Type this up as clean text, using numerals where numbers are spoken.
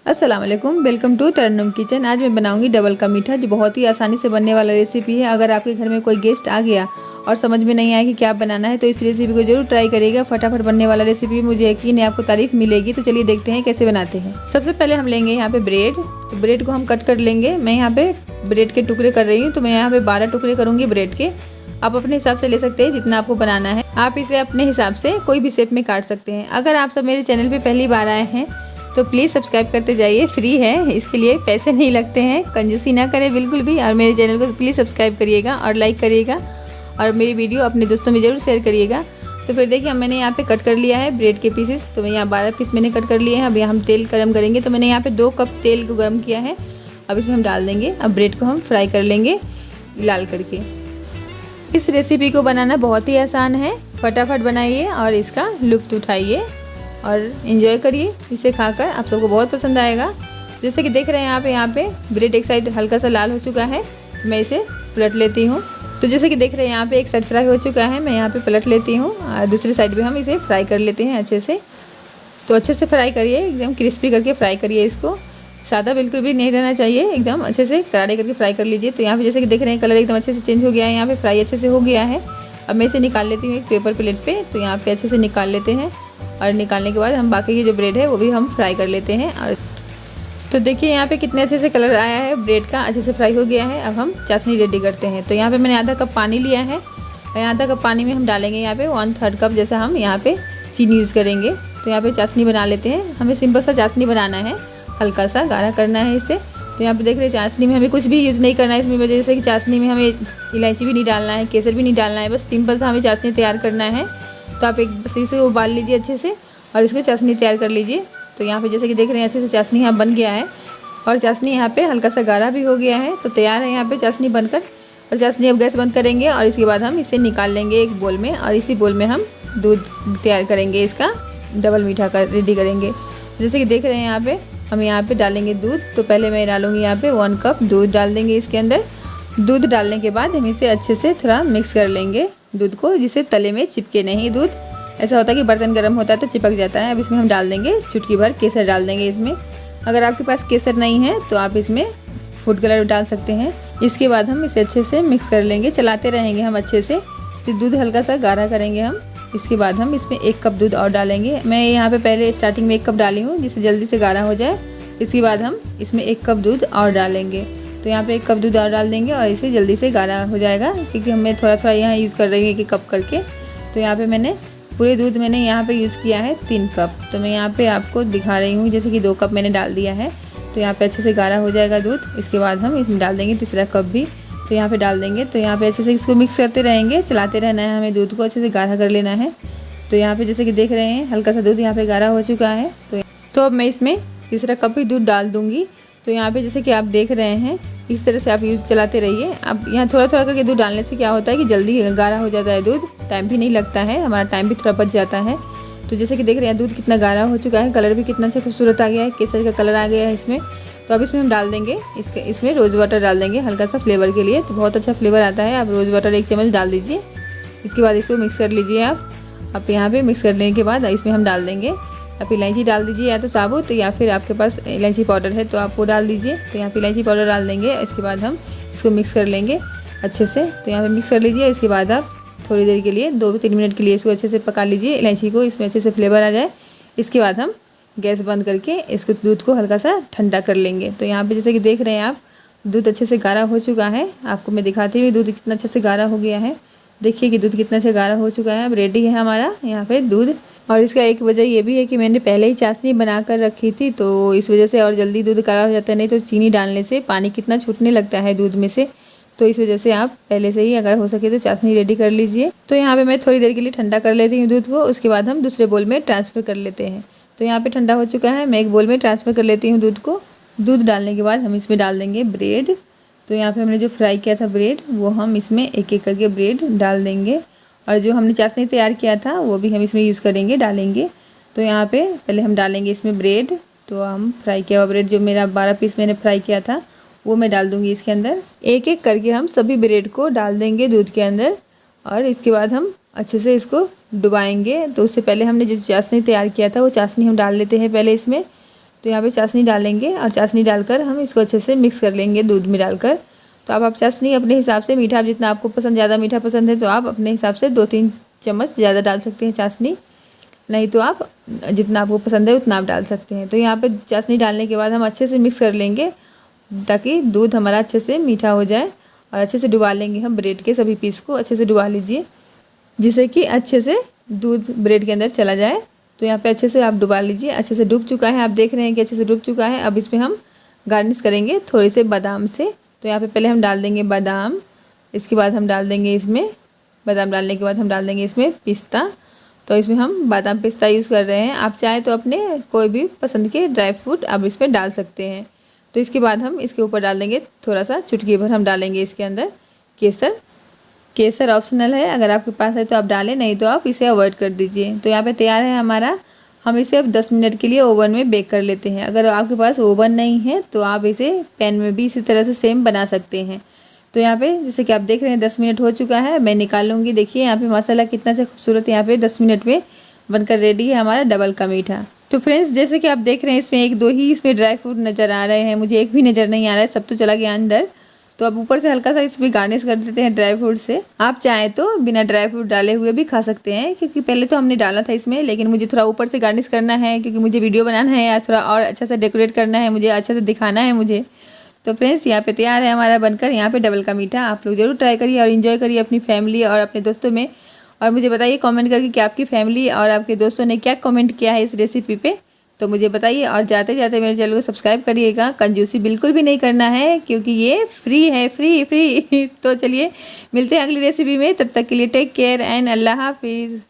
अस्सलाम वालेकुम, welcome to Tarannum kitchen. आज मैं बनाऊंगी डबल का मीठा, जो बहुत ही आसानी से बनने वाला रेसिपी है। अगर आपके घर में कोई गेस्ट आ गया और समझ में नहीं आया कि क्या बनाना है तो इस रेसिपी को जरूर ट्राई करिएगा। फटाफट बनने वाला रेसिपी, मुझे यकीन है आपको तारीफ मिलेगी। तो चलिए देखते हैं कैसे बनाते हैं। सबसे पहले हम लेंगे यहाँ पे ब्रेड। तो ब्रेड को हम कट कर लेंगे। मैं यहाँ पे ब्रेड के टुकड़े कर रही हूँ, तो मैं यहाँ पे 12 टुकड़े करूँगी ब्रेड के। आप अपने हिसाब से ले सकते हैं जितना आपको बनाना है। आप इसे अपने हिसाब से कोई भी शेप में काट सकते हैं। अगर आप सब मेरे चैनल पे पहली बार आए हैं तो प्लीज़ सब्सक्राइब करते जाइए, फ्री है, इसके लिए पैसे नहीं लगते हैं। कंजूसी ना करें बिल्कुल भी। और मेरे चैनल को प्लीज़ सब्सक्राइब करिएगा और लाइक करिएगा और मेरी वीडियो अपने दोस्तों में ज़रूर शेयर करिएगा। तो फिर देखिए मैंने यहाँ पे कट कर लिया है ब्रेड के पीसेस। तो मैं यहाँ 12 पीस मैंने कट कर लिए हैं। अब यहाँ हम तेल गर्म करेंगे। तो मैंने यहाँ पे 2 कप तेल को गर्म किया है। अब इसमें हम डाल देंगे। अब ब्रेड को हम फ्राई कर लेंगे लाल करके। इस रेसिपी को बनाना बहुत ही आसान है। फटाफट बनाइए और इसका लुत्फ़ उठाइए और इन्जॉय करिए। इसे खाकर आप सबको बहुत पसंद आएगा। जैसे कि देख रहे हैं यहाँ पे ब्रेड एक साइड हल्का सा लाल हो चुका है। मैं इसे पलट लेती हूँ। तो जैसे कि देख रहे हैं यहाँ पे एक साइड फ्राई हो चुका है, मैं यहाँ पे पलट लेती हूँ। और दूसरी साइड भी हम इसे फ्राई कर लेते हैं अच्छे से। तो अच्छे से फ्राई करिए, एकदम क्रिस्पी करके फ्राई करिए इसको। सादा बिल्कुल भी नहीं रहना चाहिए, एकदम अच्छे से करारे करके फ्राई कर लीजिए। तो यहाँ पे जैसे कि देख रहे हैं कलर एकदम अच्छे से चेंज हो गया है। यहाँ पे फ्राई अच्छे से हो गया है। अब मैं इसे निकाल लेती हूँ एक पेपर प्लेट पे। तो यहाँ पे अच्छे से निकाल लेते हैं और निकालने के बाद हम बाकी की जो ब्रेड है वो भी हम फ्राई कर लेते हैं। और तो देखिए यहाँ पे कितने अच्छे से कलर आया है ब्रेड का, अच्छे से फ्राई हो गया है। अब हम चाशनी रेडी करते हैं। तो यहाँ पे मैंने आधा कप पानी लिया है और आधा कप पानी में हम डालेंगे यहाँ पे 1/3 कप जैसा हम यहाँ पे चीनी यूज़ करेंगे। तो यहाँ पे चाशनी बना लेते हैं। हमें सिंपल सा चाशनी बनाना है, हल्का सा गाढ़ा करना है इसे। तो यहाँ पे देख रहे हैं चाशनी में हमें कुछ भी यूज़ नहीं करना है इसमें, वजह से कि चाशनी में हमें इलायची भी नहीं डालना है, केसर भी नहीं डालना है, बस सिंपल सा हमें चाशनी तैयार करना है। तो आप एक बस इसे उबाल लीजिए अच्छे से और इसको चाशनी तैयार कर लीजिए। तो यहाँ पे जैसे कि देख रहे हैं अच्छे से चाशनी यहाँ बन गया है और चाशनी यहाँ पे हल्का सा गाढ़ा भी हो गया है। तो तैयार है यहाँ पे चाशनी बनकर। और चाशनी अब गैस बंद करेंगे और इसके बाद हम इसे निकाल लेंगे एक बोल में। और इसी बोल में हम दूध तैयार करेंगे, इसका डबल मीठा का रेडी करेंगे। जैसे कि देख रहे हैं यहाँ पे हम यहाँ पे डालेंगे दूध। तो पहले मैं डालूँगी यहाँ पे 1 कप दूध डाल देंगे इसके अंदर। दूध डालने के बाद हम इसे अच्छे से थोड़ा मिक्स कर लेंगे दूध को, जिससे तले में चिपके नहीं दूध। ऐसा होता है कि बर्तन गर्म होता है तो चिपक जाता है। अब इसमें हम डाल देंगे चुटकी भर केसर डाल देंगे इसमें। अगर आपके पास केसर नहीं है तो आप इसमें फूड कलर डाल सकते हैं। इसके बाद हम इसे अच्छे से मिक्स कर लेंगे, चलाते रहेंगे हम अच्छे से। फिर दूध हल्का सा गाढ़ा करेंगे हम। इसके बाद हम इसमें 1 कप दूध और डालेंगे। मैं यहाँ पे पहले स्टार्टिंग में 1 कप डाली हूँ जिससे जल्दी से गाढ़ा हो जाए। इसके बाद हम इसमें 1 कप दूध और डालेंगे। तो यहाँ पे 1 कप दूध और डाल देंगे और इसे जल्दी से गाढ़ा हो जाएगा, क्योंकि हमें थोड़ा थोड़ा यहाँ यूज़ कर रही है कि कप करके। तो यहाँ पे मैंने पूरे दूध मैंने यहाँ पे यूज़ किया है 3 कप। तो मैं यहाँ पे आपको दिखा रही हूँ, जैसे कि 2 कप मैंने डाल दिया है। तो यहाँ पे अच्छे से गाढ़ा हो जाएगा दूध। इसके बाद हम इसमें डाल देंगे तीसरा कप भी। तो यहाँ पे डाल देंगे। तो यहाँ पे अच्छे से इसको मिक्स करते रहेंगे, चलाते रहना है, हमें दूध को अच्छे से गाढ़ा कर लेना है। तो यहाँ पे जैसे कि देख रहे हैं हल्का सा दूध यहाँ पे गाढ़ा हो चुका है। तो अब मैं इसमें तीसरा कप भी दूध डाल दूँगी। तो यहाँ पे जैसे कि आप देख रहे हैं इस तरह से आप यूज़ चलाते रहिए। अब यहाँ थोड़ा थोड़ा करके दूध डालने से क्या होता है कि जल्दी गाढ़ा हो जाता है दूध, टाइम भी नहीं लगता है, हमारा टाइम भी थोड़ा बच जाता है। तो जैसे कि देख रहे हैं दूध कितना गाढ़ा हो चुका है, कलर भी कितना अच्छा खूबसूरत आ गया है, केसर का कलर आ गया है इसमें। तो अब इसमें हम डाल देंगे इसमें रोज़ वाटर डाल देंगे हल्का सा फ्लेवर के लिए। तो बहुत अच्छा फ्लेवर आता है। आप रोज़ वाटर 1 चम्मच डाल दीजिए। इसके बाद इसको मिक्स कर लीजिए आप यहाँ पे मिक्स करने के बाद इसमें हम डाल देंगे, आप इलायची डाल दीजिए, या तो साबुत या फिर आपके पास इलायची पाउडर है तो आप वो डाल दीजिए। तो यहाँ पे इलायची पाउडर डाल देंगे। इसके बाद हम इसको मिक्स कर लेंगे अच्छे से। तो यहाँ पे मिक्स कर लीजिए। इसके बाद आप थोड़ी देर के लिए 2-3 मिनट के लिए इसको अच्छे से पका लीजिए, इलायची को इसमें अच्छे से फ्लेवर आ जाए। इसके बाद हम गैस बंद करके इसको दूध को हल्का सा ठंडा कर लेंगे। तो यहाँ पर जैसे कि देख रहे हैं आप दूध अच्छे से गाढ़ा हो चुका है। आपको मैं दिखाती हुई दूध कितना अच्छे से गाढ़ा हो गया है। देखिए कि दूध कितना अच्छा गाढ़ा हो चुका है। अब रेडी है हमारा यहाँ पे दूध। और इसका एक वजह ये भी है कि मैंने पहले ही चाशनी बना कर रखी थी, तो इस वजह से और जल्दी दूध गाढ़ा हो जाता है। नहीं तो चीनी डालने से पानी कितना छूटने लगता है दूध में से। तो इस वजह से आप पहले से ही अगर हो सके तो चाशनी रेडी कर लीजिए। तो यहाँ पे मैं थोड़ी देर के लिए ठंडा कर लेती हूँ दूध को। उसके बाद हम दूसरे बोल में ट्रांसफ़र कर लेते हैं। तो यहाँ पर ठंडा हो चुका है, मैं एक बोल में ट्रांसफ़र कर लेती हूँ दूध को। दूध डालने के बाद हम इसमें डाल देंगे ब्रेड। तो यहाँ पे हमने जो फ्राई किया था ब्रेड, वो हम इसमें एक एक करके ब्रेड डाल देंगे। और जो हमने चाशनी तैयार किया था वो भी हम इसमें यूज़ करेंगे, डालेंगे। तो यहाँ पे पहले हम डालेंगे इसमें ब्रेड। तो हम फ्राई किया हुआ ब्रेड जो मेरा 12 पीस मैंने फ्राई किया था वो मैं डाल दूँगी इसके अंदर। एक एक करके हम सभी ब्रेड को डाल देंगे दूध के अंदर। और इसके बाद हम अच्छे से इसको डुबाएंगे। तो उससे पहले हमने जो चाशनी तैयार किया था वो चाशनी हम डाल लेते हैं पहले इसमें। तो यहाँ पे चाशनी डालेंगे और चाशनी डालकर हम इसको अच्छे से मिक्स कर लेंगे दूध में डालकर। तो आप चाशनी अपने हिसाब से, मीठा जितना आपको पसंद, ज़्यादा मीठा पसंद है तो आप अपने हिसाब से 2-3 चम्मच ज़्यादा डाल सकते हैं चाशनी, नहीं तो आप जितना आपको पसंद है उतना आप डाल सकते हैं। तो यहाँ पे चाशनी डालने के बाद हम अच्छे से मिक्स कर लेंगे ताकि दूध हमारा अच्छे से मीठा हो जाए। और अच्छे से डुबा लेंगे हम ब्रेड के सभी पीस को, अच्छे से डुबा लीजिए जिससे कि अच्छे से दूध ब्रेड के अंदर चला जाए। तो यहाँ पे अच्छे से आप डुबा लीजिए। अच्छे से डूब चुका है, आप देख रहे हैं कि अच्छे से डूब चुका है। अब इसमें हम गार्निश करेंगे थोड़े से बादाम से। तो यहाँ पे पहले हम डाल देंगे बादाम, इसके बाद हम डाल देंगे इसमें, बादाम डालने के बाद हम डाल देंगे इसमें पिस्ता। तो इसमें हम बादाम पिस्ता यूज़ कर रहे हैं, आप चाहे तो अपने कोई भी पसंद के ड्राई फ्रूट आप इसमें डाल सकते हैं। तो इसके बाद हम इसके ऊपर डाल देंगे थोड़ा सा, चुटकी भर हम डालेंगे इसके अंदर केसर। केसर ऑप्शनल है, अगर आपके पास है तो आप डालें, नहीं तो आप इसे अवॉइड कर दीजिए। तो यहाँ पे तैयार है हमारा। हम इसे अब 10 मिनट के लिए ओवन में बेक कर लेते हैं। अगर आपके पास ओवन नहीं है तो आप इसे पैन में भी इसी तरह से सेम बना सकते हैं। तो यहाँ पे जैसे कि आप देख रहे हैं 10 मिनट हो चुका है, मैं निकाल लूँगी। देखिए यहाँ पे मसाला कितना अच्छा खूबसूरत यहाँ पे 10 मिनट में बनकर रेडी है हमारा डबल का मीठा। तो फ्रेंड्स जैसे कि आप देख रहे हैं इसमें 1-2 ही इसमें ड्राई फ्रूट नज़र आ रहे हैं, मुझे एक भी नज़र नहीं आ रहा है, सब तो चला गया अंदर। तो अब ऊपर से हल्का सा इसमें गार्निश कर देते हैं ड्राई फ्रूट से। आप चाहें तो बिना ड्राई फ्रूट डाले हुए भी खा सकते हैं, क्योंकि पहले तो हमने डाला था इसमें, लेकिन मुझे थोड़ा ऊपर से गार्निश करना है क्योंकि मुझे वीडियो बनाना है या थोड़ा और अच्छा सा डेकोरेट करना है, मुझे अच्छा से दिखाना है मुझे। तो फ्रेंड्स यहाँ पे तैयार है हमारा बनकर यहाँ पे डबल का मीठा। आप लोग ज़रूर ट्राई करिए और इन्जॉय करिए अपनी फैमिली और अपने दोस्तों में। और मुझे बताइए कमेंट करके कि आपकी फैमिली और आपके दोस्तों ने क्या कमेंट किया है इस रेसिपी पे, तो मुझे बताइए। और जाते जाते मेरे चैनल को सब्सक्राइब करिएगा, कंजूसी बिल्कुल भी नहीं करना है क्योंकि ये फ्री है, फ्री। तो चलिए मिलते हैं अगली रेसिपी में, तब तक के लिए टेक केयर एंड अल्लाह हाफिज़।